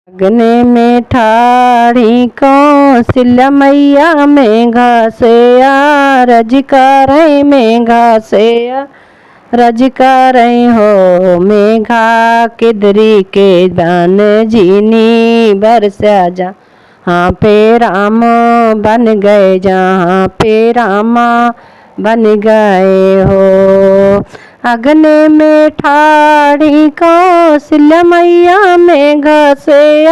अग्नि में ठाड़ी कौशल्या मैया मेघा से रज करई मेघा से रज करई हो। मेघा किदरी के दान जीनी बरसा जा हाँ पे राम बन गए जहाँ पे रामा बन गए हो। अग्नि में ठाड़ी कौशल्या मैया मेघा से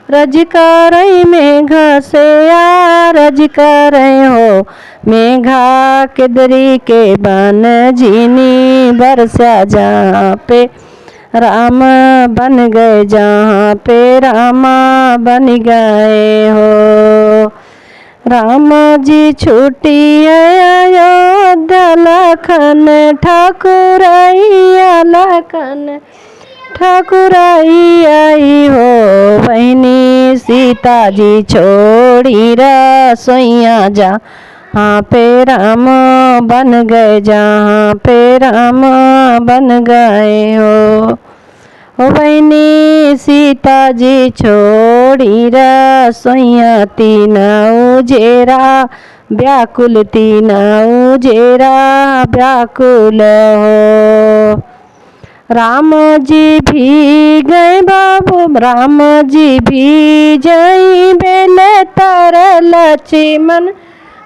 रज करई मेघा से रज करई हो। मेघा किदरी के बन जीनी बरसा जहाँ पे राम बन गए जहाँ पे रामा बन गए हो। राम जी छूटी अयोध्या लखन ठाकुरैया लखन ठाकुरई आई हो। बहनी सीता जी छोड़ी रसोइया जा हाँ पे राम बन गए जहाँ पे राम बन गए हो। बहनी सीता जी छोड़ी रसोइया तीना उजेरा व्याकुल तीना उजेरा व्याकुल हो। राम जी भी गए बाबू राम जी भी जई बेले तर लक्ष्मण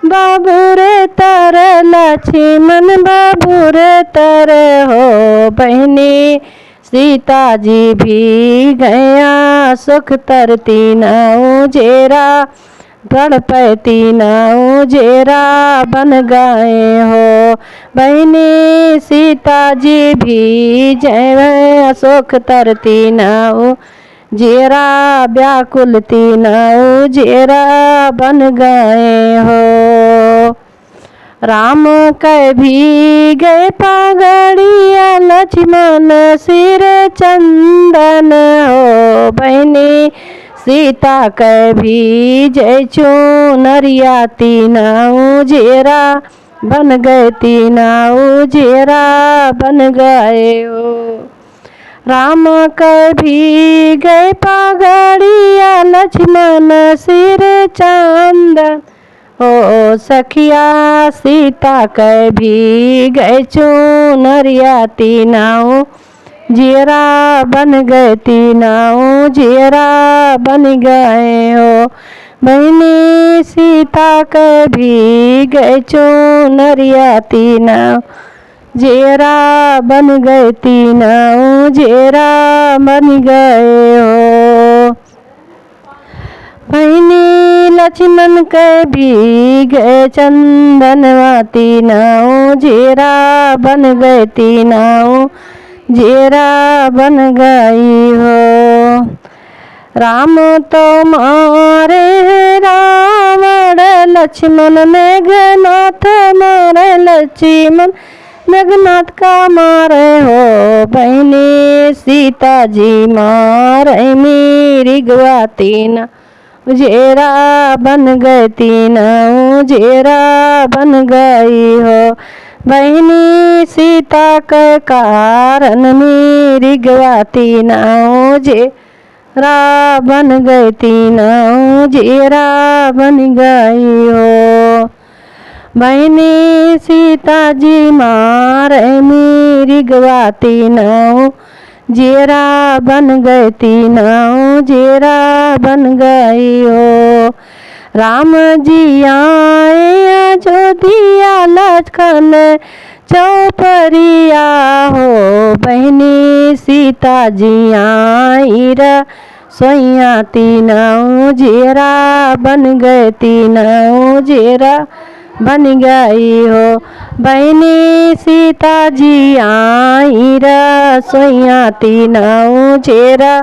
बाबू रे तर लक्ष्मण बाबू रे तर हो। बहनी सीता जी भी गया सुख तरती न उजेरा गणपति न उजेरा बन गए हो। बहनी सीता जी भी जय सुख तरती न उजेरा व्याकुलती न उजेरा बन गए हो। राम कह भी गए पगड़िया लक्ष्मण सिर चंदन हो। बहनी सीता कह भी जय चुनरिया तीना उजेरा बन गए तीना उजेरा बन गए हो। राम कह भी गए पगड़िया लक्ष्मण सिर चंदन ओ सखिया सीता कह भी गए चुनरिया तीनाऊ जीरा बन गए तीनाऊ जीरा बन गए हो। बहनी सीता कह भी गए चुनरिया तीनाऊ जीरा बन गए तीनाऊ जीरा बन गए हो। बहनी लक्ष्मण के भी गए चंदनवा तीनाऊ जीरा बन गए तीनाऊ जीरा बन गई हो। राम तो मारे रावण लक्ष्मण मेघनाथ मारे लक्ष्मण मेघनाथ का मारे हो। बहनी सीता जी मारे मेरी गवा तीना उजेरा बन गए तीनाऊ जीरा बन गई हो। बहनी सीता के कारण मेरी गवा तीनाऊ जीरा बन गए तीनाऊ जीरा बन गई हो। बहनी सीता जी मारे मेरी गवा तीनाऊ जीरा बन गए तीनाऊ जीरा बन गई हो। राम जी आए अयोध्या लखन चौपरिया हो। बहनी सीता जी आई सोइया तीनाऊ जीरा बन गए तीनाऊ जीरा बन गई हो। बहनी सीता जी आई सोइया तीनाऊ जीरा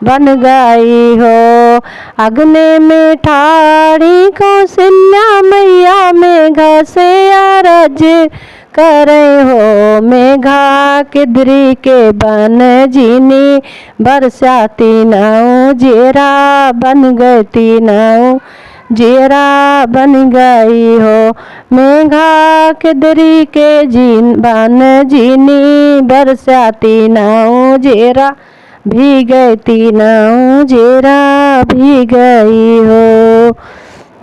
बन गई हो। अग्नि में ठाड़ी कौशल्या मैया मेघा से अरज करे हो। मेघा किदरी के बन जीनी बरसा तीनाऊ जीरा बन गए तीनाऊ जीरा बन गई हो। मेघा किदरी के जीन बन जीनी बरसा तीनाऊ जीरा भी गई तीनों जेरा भी गई हो।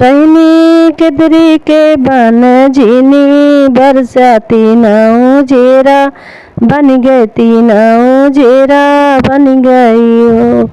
बहनी केदरी के बन झीनी बरसा तीनों जेरा बन गए तीनों जेरा बन गई हो।